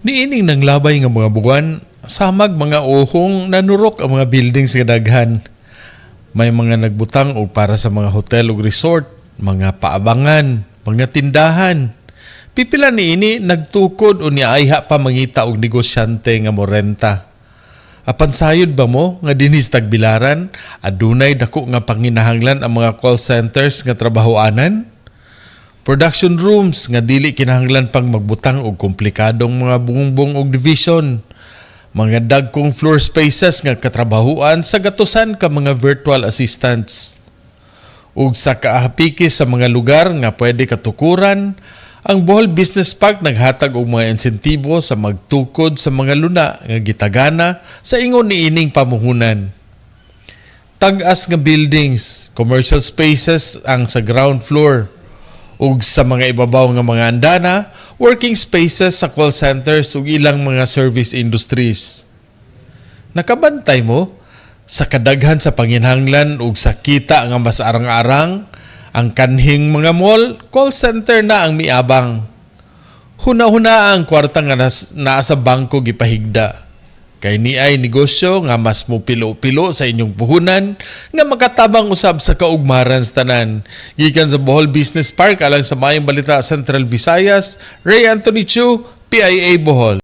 Niining ng labay nga mga buwan, samag mga ohong nanurok ang mga buildings nga daghan. May mga nagbutang og para sa mga hotel ug resort, mga paabangan, mga tindahan. Pipila niini nagtukod o niaiha pa mangita og negosyante nga morenta. Apan sayod ba mo nga dinis tagbilaran, adunay dako nga panginahanglan ang mga call centers nga trabahoanan? Production rooms nga dili kinahanglan pang magbutang og komplikadong mga bungbong og division. Mga dagkong floor spaces nga katrabahuan sa gatusan ka mga virtual assistants. Ug sa kaahapikis sa mga lugar nga pwede katukuran, ang Bohol Business Park naghatag og mga insentibo sa magtukod sa mga luna nga gitagana sa ingon niining pamuhunan. Tag-as nga buildings, commercial spaces ang sa ground floor. Ug sa mga ibabaw nga mga andana, working spaces sa call centers ug ilang mga service industries. Nakabantay mo sa kadaghan sa panginhanglan ug sa kita nga mas arang-arang, ang kanhing mga mall, call center na ang miabang. Huna-huna ang kwarta nga naa sa bangko gipahigda. Kay ni ay negosyo nga mas mupilo-pilo sa inyong puhunan nga makatabang usab sa kaugmaran sa tanan. Gikan sa Bohol Business Park alang sa Mayong Balita Central Visayas, Ray Anthony Chu, PIA Bohol.